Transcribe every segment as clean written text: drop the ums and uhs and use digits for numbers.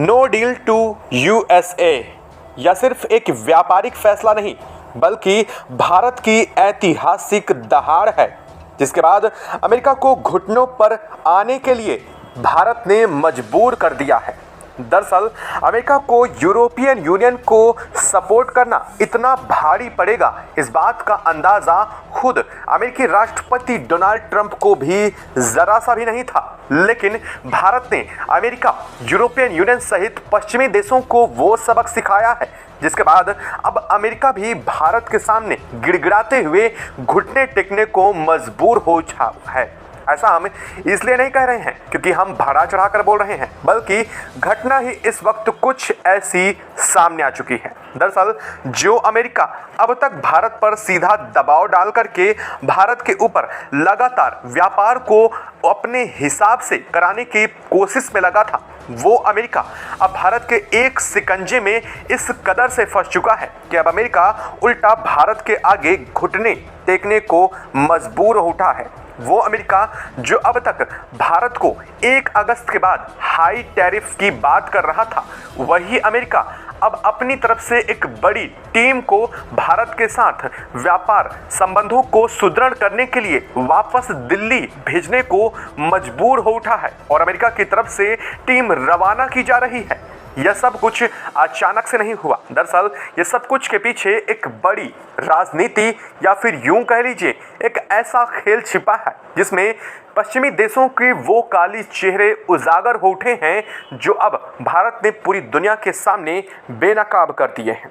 No deal to USA यह सिर्फ एक व्यापारिक फैसला नहीं बल्कि भारत की ऐतिहासिक दहाड़ है, जिसके बाद अमेरिका को घुटनों पर आने के लिए भारत ने मजबूर कर दिया है। दरअसल अमेरिका को यूरोपियन यूनियन को सपोर्ट करना इतना भारी पड़ेगा, इस बात का अंदाजा खुद अमेरिकी राष्ट्रपति डोनाल्ड ट्रंप को भी जरा सा भी नहीं था। लेकिन भारत ने अमेरिका, यूरोपियन यूनियन सहित पश्चिमी देशों को वो सबक सिखाया है जिसके बाद अब अमेरिका भी भारत के सामने गिड़गिड़ाते हुए घुटने टेकने को मजबूर हो जाता है। ऐसा हम इसलिए नहीं कह रहे हैं क्योंकि हम बढ़ा चढ़ाकर बोल रहे हैं, बल्कि घटना ही इस वक्त कुछ ऐसी सामने आ चुकी है। दरअसल जो अमेरिका अब तक भारत पर सीधा दबाव डाल करके भारत के ऊपर लगातार व्यापार को अपने हिसाब से कराने की कोशिश में लगा था, वो अमेरिका अब भारत के एक शिकंजे में इस कदर से फंस चुका है कि अब अमेरिका उल्टा भारत के आगे घुटने टेकने को मजबूर हो उठा है। वो अमेरिका जो अब तक भारत को 1 अगस्त के बाद हाई टैरिफ की बात कर रहा था, वही अमेरिका अब अपनी तरफ से एक बड़ी टीम को भारत के साथ व्यापार संबंधों को सुदृढ़ करने के लिए वापस दिल्ली भेजने को मजबूर हो उठा है और अमेरिका की तरफ से टीम रवाना की जा रही है। यह सब कुछ अचानक से नहीं हुआ। दरअसल यह सब कुछ के पीछे एक बड़ी राजनीति या फिर यूं कह लीजिए एक ऐसा खेल छिपा है जिसमें पश्चिमी देशों के वो काली चेहरे उजागर हो उठे हैं जो अब भारत ने पूरी दुनिया के सामने बेनकाब कर दिए हैं।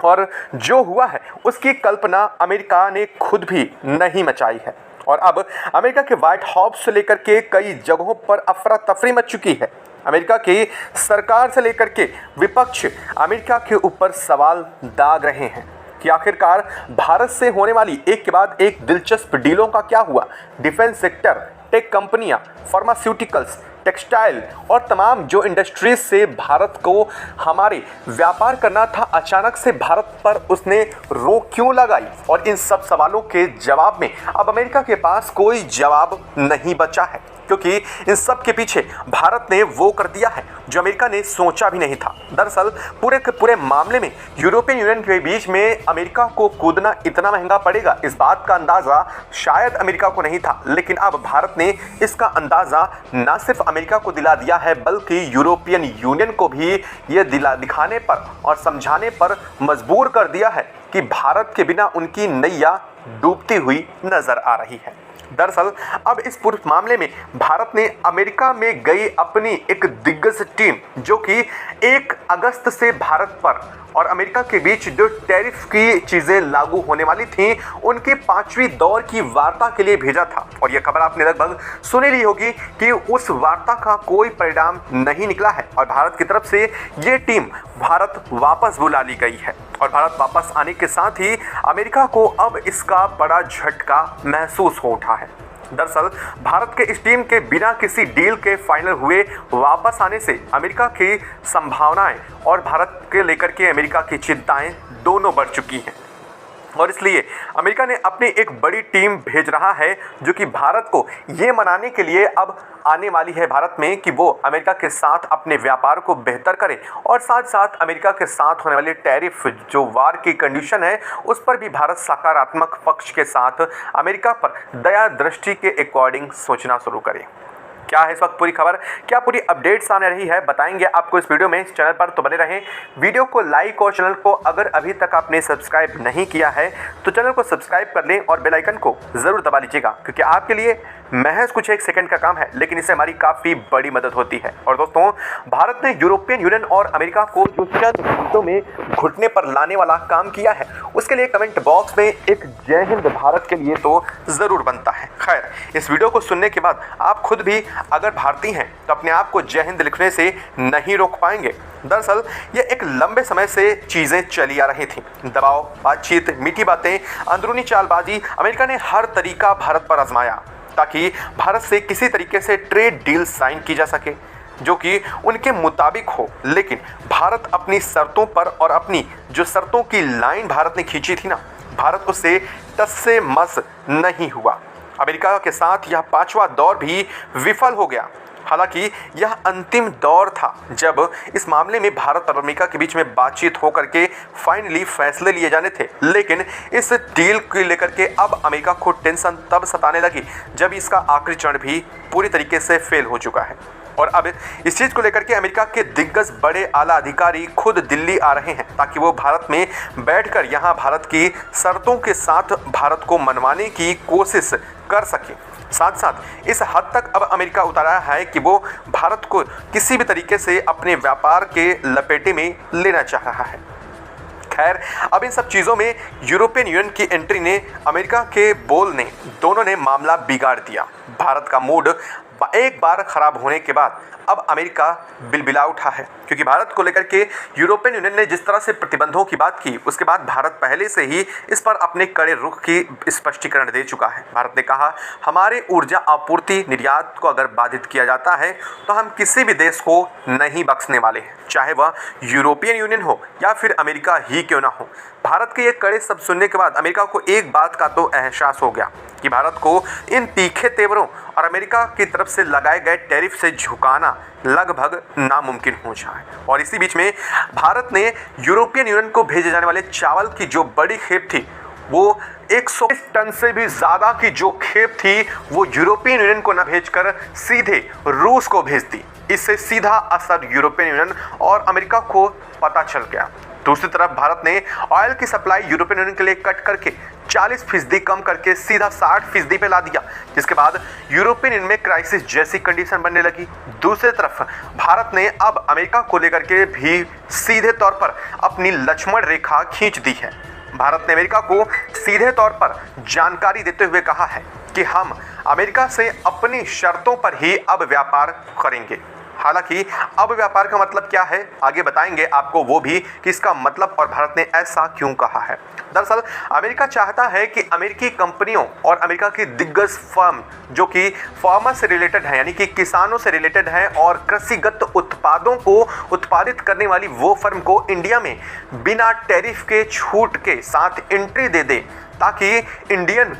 और जो हुआ है उसकी कल्पना अमेरिका ने खुद भी नहीं मचाई है और अब अमेरिका के व्हाइट हाउस से लेकर के कई जगहों पर अफरा तफरी मच चुकी है। अमेरिका की सरकार से लेकर के विपक्ष अमेरिका के ऊपर सवाल दाग रहे हैं कि आखिरकार भारत से होने वाली एक के बाद एक दिलचस्प डीलों का क्या हुआ। डिफेंस सेक्टर, टेक कंपनियां, फार्मास्यूटिकल्स, टेक्सटाइल और तमाम जो इंडस्ट्रीज से भारत को हमारे व्यापार करना था, अचानक से भारत पर उसने रोक क्यों लगाई। और इन सब सवालों के जवाब में अब अमेरिका के पास कोई जवाब नहीं बचा है क्योंकि इन सब के पीछे भारत ने वो कर दिया है जो अमेरिका ने सोचा भी नहीं था। दरअसल पूरे के पूरे मामले में यूरोपियन यूनियन के बीच में अमेरिका को कूदना इतना महंगा पड़ेगा, इस बात का अंदाज़ा शायद अमेरिका को नहीं था। लेकिन अब भारत ने इसका अंदाज़ा न सिर्फ अमेरिका को दिला दिया है बल्कि यूरोपियन यूनियन को भी ये दिखाने पर और समझाने पर मजबूर कर दिया है कि भारत के बिना उनकी नैया डूबती हुई नजर आ रही है। दरअसल अब इस पूरे मामले में भारत ने अमेरिका में गई अपनी एक दिग्गज टीम जो कि 1 अगस्त से भारत पर और अमेरिका के बीच जो टैरिफ की चीज़ें लागू होने वाली थीं, उनकी 5वीं दौर की वार्ता के लिए भेजा था। और यह खबर आपने लगभग सुनी ली होगी कि उस वार्ता का कोई परिणाम नहीं निकला है और भारत की तरफ से ये टीम भारत वापस बुला ली गई है। और भारत वापस आने के साथ ही अमेरिका को अब इसका बड़ा झटका महसूस हो उठा है। दरअसल भारत के इस टीम के बिना किसी डील के फाइनल हुए वापस आने से अमेरिका की संभावनाएं और भारत के लेकर के अमेरिका की चिंताएं दोनों बढ़ चुकी हैं। और इसलिए अमेरिका ने अपनी एक बड़ी टीम भेज रहा है जो कि भारत को ये मनाने के लिए अब आने वाली है भारत में कि वो अमेरिका के साथ अपने व्यापार को बेहतर करे और साथ साथ अमेरिका के साथ होने वाले टैरिफ जो वार की कंडीशन है उस पर भी भारत सकारात्मक पक्ष के साथ अमेरिका पर दया दृष्टि के अकॉर्डिंग सोचना शुरू करे। क्या है इस वक्त पूरी खबर, क्या पूरी अपडेट सामने रही है, बताएंगे आपको इस वीडियो में। इस चैनल पर तो बने रहें, वीडियो को लाइक और चैनल को अगर अभी तक आपने सब्सक्राइब नहीं किया है तो चैनल को सब्सक्राइब कर लें और बेल आइकन को ज़रूर दबा लीजिएगा क्योंकि आपके लिए महज कुछ 1 सेकंड का काम है लेकिन इससे हमारी काफ़ी बड़ी मदद होती है। और दोस्तों, भारत ने यूरोपियन यूनियन और अमेरिका को जो चंद मिनटों में घुटने पर लाने वाला काम किया है उसके लिए कमेंट बॉक्स में एक जय हिंद भारत के लिए तो ज़रूर बनता है। खैर, इस वीडियो को सुनने के बाद आप खुद भी अगर भारतीय हैं तो अपने आप को जय हिंद लिखने से नहीं रोक पाएंगे। दरअसल ये एक लंबे समय से चीज़ें चली आ रही थी, दबाव, बातचीत, मीठी बातें, अंदरूनी चालबाजी। अमेरिका ने हर तरीका भारत पर आजमाया ताकि भारत से किसी तरीके से ट्रेड डील साइन की जा सके जो कि उनके मुताबिक हो। लेकिन भारत अपनी शर्तों पर और अपनी जो शर्तों की लाइन भारत ने खींची थी ना, भारत उससे टस से मस नहीं हुआ। अमेरिका के साथ यह 5वां दौर भी विफल हो गया हालांकि यह अंतिम दौर था जब इस मामले में भारत और अमेरिका के बीच में बातचीत होकर के फाइनली फैसले लिए जाने थे, लेकिन इस डील को लेकर के अब अमेरिका को टेंशन तब सताने लगी जब इसका आखिरी चरण भी पूरी तरीके से फेल हो चुका है। और अब इस चीज को लेकर के अमेरिका के दिग्गज बड़े आला अधिकारी खुद दिल्ली आ रहे हैं ताकि वो भारत में बैठकर यहाँ भारत की शर्तों के साथ भारत को मनवाने की कोशिश कर सके। साथ साथ इस हद तक अब अमेरिका उतरा है कि वो भारत को किसी भी तरीके से अपने व्यापार के लपेटे में लेना चाह रहा है। खैर, अब इन सब चीज़ों में यूरोपियन यूनियन की एंट्री ने, अमेरिका के बोल ने, दोनों ने मामला बिगाड़ दिया। भारत का मूड एक बार खराब होने के बाद अब अमेरिका बिलबिला उठा है, क्योंकि भारत को लेकर के यूरोपियन यूनियन ने जिस तरह से प्रतिबंधों की बात की, उसके बाद भारत पहले से ही इस पर अपने कड़े रुख की स्पष्टीकरण दे चुका है। भारत ने कहा, हमारे ऊर्जा आपूर्ति निर्यात को अगर बाधित किया जाता है तो हम किसी भी देश को नहीं बख्शने वाले हैं, चाहे वह यूरोपियन यूनियन हो या फिर अमेरिका ही क्यों ना हो। भारत के ये कड़े शब्द सुनने के बाद अमेरिका को एक बात का तो एहसास हो गया कि भारत को इन तीखे तेवरों और अमेरिका की तरफ से लगाए गए टैरिफ से झुकाना लगभग नामुमकिन हो जाए। और इसी बीच में भारत ने यूरोपियन यूनियन को भेजे जाने वाले चावल की जो बड़ी खेप थी, वो 100 टन से भी ज़्यादा की जो खेप थी, वो यूरोपियन यूनियन को न भेजकर सीधे रूस को भेज दी। इससे सीधा असर यूरोपियन यूनियन और अमेरिका को पता चल गया। दूसरी तरफ भारत ने ऑयल की सप्लाई यूरोपियन यूनियन के लिए कट करके 40% कम करके सीधा 60% पे ला दिया, जिसके बाद यूरोपियन यूनियन में क्राइसिस जैसी कंडीशन बनने लगी। दूसरी तरफ भारत ने अब अमेरिका को लेकर के भी सीधे तौर पर अपनी लक्ष्मण रेखा खींच दी है। भारत ने अमेरिका को सीधे तौर पर जानकारी देते हुए कहा है कि हम अमेरिका से अपनी शर्तों पर ही अब व्यापार करेंगे। हालांकि अब व्यापार का मतलब क्या है, आगे बताएंगे आपको वो भी कि इसका मतलब और भारत ने ऐसा क्यों कहा है। दरअसल अमेरिका चाहता है कि अमेरिकी कंपनियों और अमेरिका की दिग्गज फर्म जो कि फार्मर से रिलेटेड है, यानी कि किसानों से रिलेटेड है, और कृषिगत उत्पादों को उत्पादित करने वाली वो फर्म को इंडिया में बिना टैरिफ के छूट के साथ एंट्री दे दे, ताकि इंडियन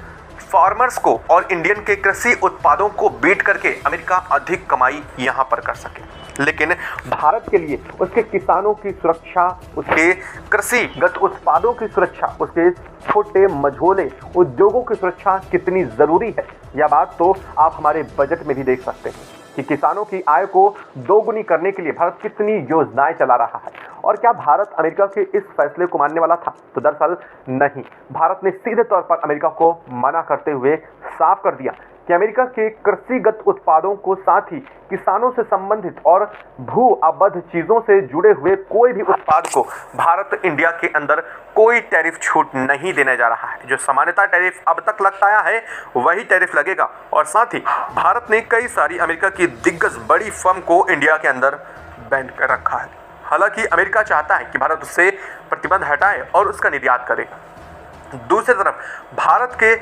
फार्मर्स को और इंडियन के कृषि उत्पादों को बीट करके अमेरिका अधिक कमाई यहां पर कर सके। लेकिन भारत के लिए उसके किसानों की सुरक्षा, उसके कृषिगत उत्पादों की सुरक्षा, उसके छोटे मझोले उद्योगों की सुरक्षा कितनी जरूरी है, यह बात तो आप हमारे बजट में भी देख सकते हैं कि किसानों की आय को दोगुनी करने के लिए भारत कितनी योजनाएं चला रहा है। और क्या भारत अमेरिका के इस फैसले को मानने वाला था? तो दरअसल नहीं, भारत ने सीधे तौर पर अमेरिका को मना करते हुए साफ कर दिया कि अमेरिका के कृषिगत उत्पादों को, साथ ही किसानों से संबंधित और भू आबद्ध चीजों से जुड़े हुए कोई भी उत्पाद को भारत इंडिया के अंदर कोई टैरिफ छूट नहीं देने जा रहा है। जो सामान्यतः टैरिफ अब तक लगता आया है वही टैरिफ लगेगा। और साथ ही भारत ने कई सारी अमेरिका की दिग्गज बड़ी फर्म को इंडिया के अंदर बैन कर रखा है। हालांकि अमेरिका चाहता है कि भारत उससे प्रतिबंध हटाए और उसका निर्यात करे। दूसरी तरफ भारत के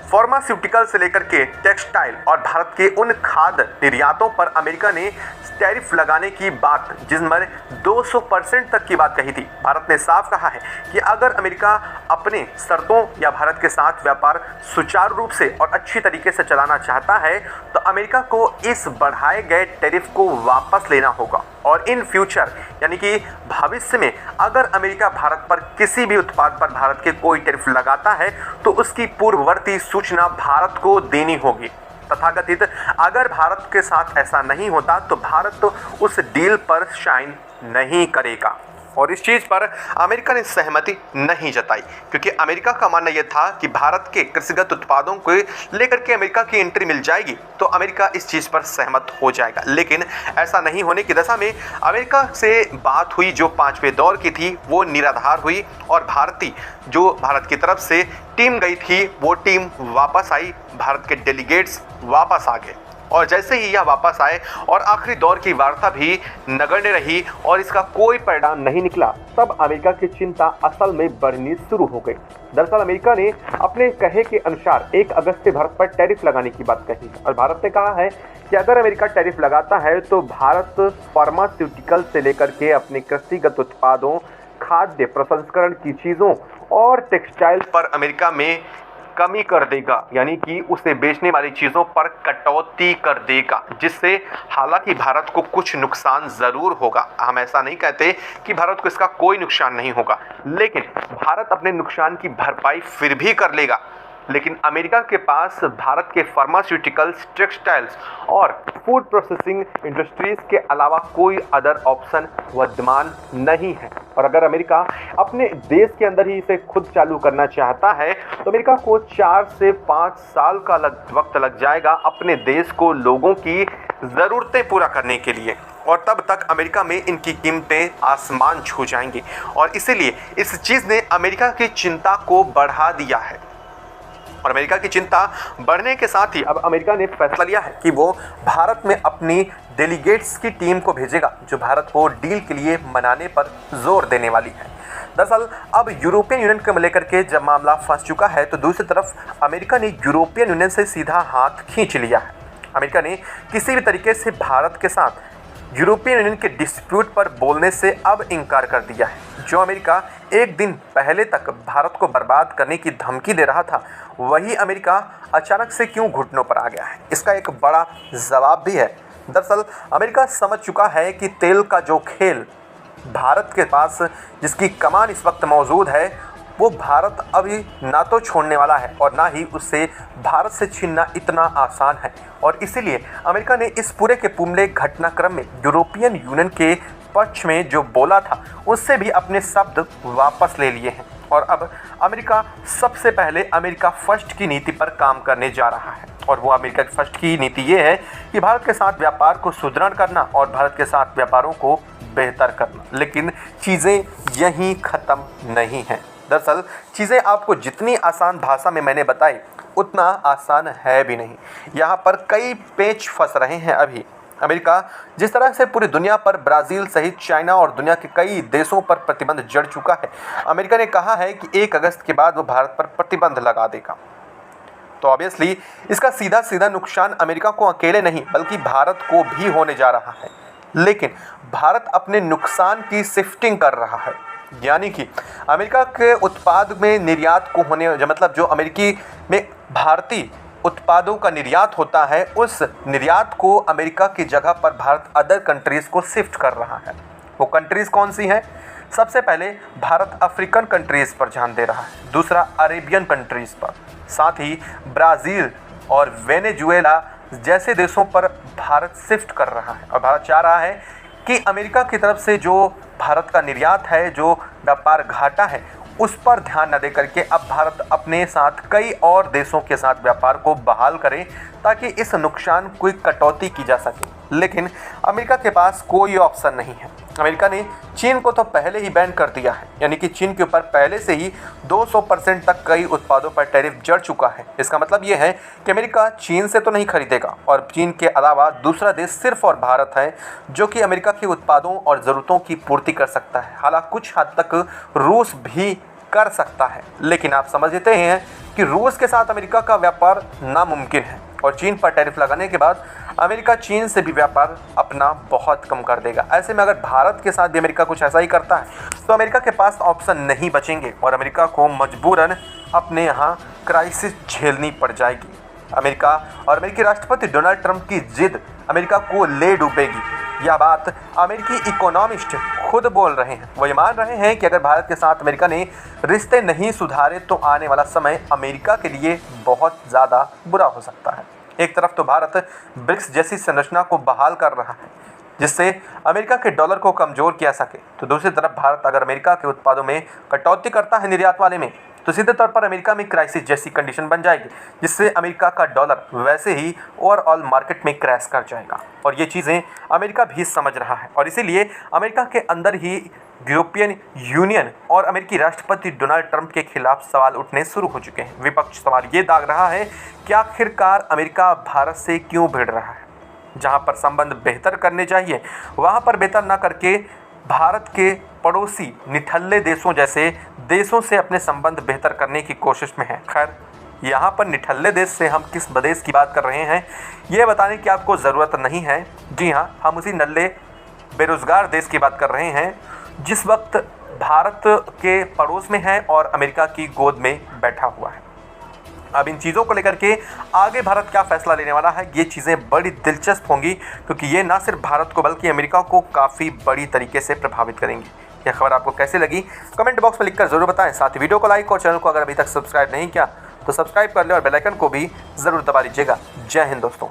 फार्मास्यूटिकल से लेकर के टेक्सटाइल और भारत के उन खाद्य निर्यातों पर अमेरिका ने टैरिफ लगाने की बात, जिसमें 200% तक की बात कही थी। भारत ने साफ कहा है कि अगर अमेरिका अपने शर्तों या भारत के साथ व्यापार सुचारू रूप से और अच्छी तरीके से चलाना चाहता है तो अमेरिका को इस बढ़ाए गए टैरिफ को वापस लेना होगा। और इन फ्यूचर, यानी कि भविष्य में, अगर अमेरिका भारत पर किसी भी उत्पाद पर भारत के कोई टैरिफ लगाता है तो उसकी पूर्ववर्ती सूचना भारत को देनी होगी। तथाकथित अगर भारत के साथ ऐसा नहीं होता तो भारत तो उस डील पर साइन नहीं करेगा। और इस चीज़ पर अमेरिका ने सहमति नहीं जताई, क्योंकि अमेरिका का मानना यह था कि भारत के कृषिगत उत्पादों को लेकर के अमेरिका की एंट्री मिल जाएगी तो अमेरिका इस चीज़ पर सहमत हो जाएगा। लेकिन ऐसा नहीं होने की दशा में अमेरिका से बात हुई जो 5वें दौर की थी वो निराधार हुई, और भारत की तरफ से टीम गई थी वो टीम वापस आई, भारत के डेलीगेट्स वापस आ गए। और जैसे ही यह वापस आए और आखिरी दौर की वार्ता भी नगण्य रही और इसका कोई परिणाम नहीं निकला, तब अमेरिका की चिंता असल में बढ़नी शुरू हो गई। दरअसल अमेरिका ने अपने कहे के अनुसार 1 अगस्त से भारत पर टैरिफ लगाने की बात कही, और भारत ने कहा है कि अगर अमेरिका टैरिफ लगाता है तो भारत फार्मास्यूटिकल से लेकर के अपने कृषिगत उत्पादों, खाद्य प्रसंस्करण की चीज़ों और टेक्सटाइल पर अमेरिका में कमी कर देगा, यानी कि उसे बेचने वाली चीज़ों पर कटौती कर देगा, जिससे हालांकि भारत को कुछ नुकसान ज़रूर होगा। हम ऐसा नहीं कहते कि भारत को इसका कोई नुकसान नहीं होगा, लेकिन भारत अपने नुकसान की भरपाई फिर भी कर लेगा। लेकिन अमेरिका के पास भारत के फार्मास्यूटिकल्स, टेक्सटाइल्स और फूड प्रोसेसिंग इंडस्ट्रीज के अलावा कोई अदर ऑप्शन विद्यमान नहीं है। और अगर अमेरिका अपने देश के अंदर ही इसे खुद चालू करना चाहता है तो अमेरिका को 4 से 5 साल का वक्त लग जाएगा अपने देश को लोगों की ज़रूरतें पूरा करने के लिए, और तब तक अमेरिका में इनकी कीमतें आसमान छू जाएंगी। और इसीलिए इस चीज़ ने अमेरिका की चिंता को बढ़ा दिया है। और अमेरिका की चिंता बढ़ने के साथ ही अब अमेरिका ने फैसला लिया है कि वो भारत में अपनी डेलीगेट्स की टीम को भेजेगा, जो भारत को डील के लिए मनाने पर जोर देने वाली है। दरअसल अब यूरोपियन यूनियन को लेकर के जब मामला फंस चुका है तो दूसरी तरफ अमेरिका ने यूरोपियन यूनियन से सीधा हाथ खींच लिया है। अमेरिका ने किसी भी तरीके से भारत के साथ यूरोपियन यूनियन के डिस्प्यूट पर बोलने से अब इनकार कर दिया है। जो अमेरिका एक दिन पहले तक भारत को बर्बाद करने की धमकी दे रहा था, वही अमेरिका अचानक से क्यों घुटनों पर आ गया है, इसका एक बड़ा जवाब भी है। दरअसल अमेरिका समझ चुका है कि तेल का जो खेल भारत के पास, जिसकी कमान इस वक्त मौजूद है, वो भारत अभी ना तो छोड़ने वाला है और ना ही उससे भारत से छीनना इतना आसान है। और इसीलिए अमेरिका ने इस पूरे के पूरे घटनाक्रम में यूरोपियन यूनियन के पक्ष में जो बोला था उससे भी अपने शब्द वापस ले लिए हैं। और अब अमेरिका सबसे पहले अमेरिका फर्स्ट की नीति पर काम करने जा रहा है। और वो अमेरिका फर्स्ट की नीति ये है कि भारत के साथ व्यापार को सुदृढ़ करना और भारत के साथ व्यापारों को बेहतर करना। लेकिन चीज़ें यहीं ख़त्म नहीं हैं। दरअसल चीज़ें आपको जितनी आसान भाषा में मैंने बताई उतना आसान है भी नहीं। यहाँ पर कई पेच फंस रहे हैं अभी। अमेरिका जिस तरह से पूरी दुनिया पर ब्राज़ील सहित चाइना और दुनिया के कई देशों पर प्रतिबंध जड़ चुका है, अमेरिका ने कहा है कि 1 अगस्त के बाद वो भारत पर प्रतिबंध लगा देगा। तो ऑब्वियसली इसका सीधा सीधा नुकसान अमेरिका को अकेले नहीं बल्कि भारत को भी होने जा रहा है। लेकिन भारत अपने नुकसान की शिफ्टिंग कर रहा है, यानी कि अमेरिका के उत्पाद में निर्यात को होने, मतलब जो अमेरिकी में भारतीय उत्पादों का निर्यात होता है, उस निर्यात को अमेरिका की जगह पर भारत अदर कंट्रीज़ को शिफ्ट कर रहा है। वो कंट्रीज़ कौन सी हैं? सबसे पहले भारत अफ्रीकन कंट्रीज़ पर ध्यान दे रहा है, दूसरा अरेबियन कंट्रीज़ पर, साथ ही ब्राज़ील और वेनेजुएला जैसे देशों पर भारत शिफ्ट कर रहा है। और भारत चाह रहा है कि अमेरिका की तरफ से जो भारत का निर्यात है, जो व्यापार घाटा है, उस पर ध्यान न दे करके अब भारत अपने साथ कई और देशों के साथ व्यापार को बहाल करे ताकि इस नुकसान की कटौती की जा सके। लेकिन अमेरिका के पास कोई ऑप्शन नहीं है। अमेरिका ने चीन को तो पहले ही बैन कर दिया है, यानी कि चीन के ऊपर पहले से ही 200% तक कई उत्पादों पर टैरिफ जड़ चुका है। इसका मतलब ये है कि अमेरिका चीन से तो नहीं खरीदेगा, और चीन के अलावा दूसरा देश सिर्फ और भारत है जो कि अमेरिका के उत्पादों और ज़रूरतों की पूर्ति कर सकता है। हालांकि कुछ हद तक रूस भी कर सकता है, लेकिन आप समझते हैं कि रूस के साथ अमेरिका का व्यापार नामुमकिन है। और चीन पर टैरिफ लगाने के बाद अमेरिका चीन से भी व्यापार अपना बहुत कम कर देगा। ऐसे में अगर भारत के साथ भी अमेरिका कुछ ऐसा ही करता है तो अमेरिका के पास ऑप्शन नहीं बचेंगे और अमेरिका को मजबूरन अपने यहाँ क्राइसिस झेलनी पड़ जाएगी। अमेरिका और अमेरिकी राष्ट्रपति डोनाल्ड ट्रंप की जिद अमेरिका को ले डूबेगी। यह बात अमेरिकी इकोनॉमिस्ट खुद बोल रहे हैं। वो ये मान रहे हैं कि अगर भारत के साथ अमेरिका ने रिश्ते नहीं सुधारे तो आने वाला समय अमेरिका के लिए बहुत ज़्यादा बुरा हो सकता है। एक तरफ तो भारत ब्रिक्स जैसी संरचना को बहाल कर रहा है जिससे अमेरिका के डॉलर को कमज़ोर किया सके, तो दूसरी तरफ भारत अगर अमेरिका के उत्पादों में कटौती करता है निर्यात वाले में, तो सीधे तौर पर अमेरिका में क्राइसिस जैसी कंडीशन बन जाएगी जिससे अमेरिका का डॉलर वैसे ही ओवरऑल मार्केट में क्रैश कर जाएगा। और ये चीज़ें अमेरिका भी समझ रहा है और इसीलिए अमेरिका के अंदर ही यूरोपियन यूनियन और अमेरिकी राष्ट्रपति डोनाल्ड ट्रंप के खिलाफ सवाल उठने शुरू हो चुके हैं। विपक्ष सवाल ये दाग रहा है कि आखिरकार अमेरिका भारत से क्यों भिड़ रहा है। जहाँ पर संबंध बेहतर करने चाहिए वहाँ पर बेहतर ना करके भारत के पड़ोसी निठल्ले देशों जैसे देशों से अपने संबंध बेहतर करने की कोशिश में है। खैर, यहाँ पर निठल्ले देश से हम किस देश की बात कर रहे हैं ये बताने की आपको ज़रूरत नहीं है। जी हाँ, हम उसी नल्ले बेरोज़गार देश की बात कर रहे हैं जिस वक्त भारत के पड़ोस में है और अमेरिका की गोद में बैठा हुआ है। अब इन चीज़ों को लेकर के आगे भारत क्या फैसला लेने वाला है, ये चीज़ें बड़ी दिलचस्प होंगी, क्योंकि ये ना सिर्फ भारत को बल्कि अमेरिका को काफ़ी बड़ी तरीके से प्रभावित करेंगी। यह खबर आपको कैसी लगी कमेंट बॉक्स में लिखकर जरूर बताएं। साथ ही वीडियो को लाइक और चैनल को अगर अभी तक सब्सक्राइब नहीं किया तो सब्सक्राइब कर लें और बेल आइकन को भी ज़रूर दबा लीजिएगा। जय हिंद दोस्तों।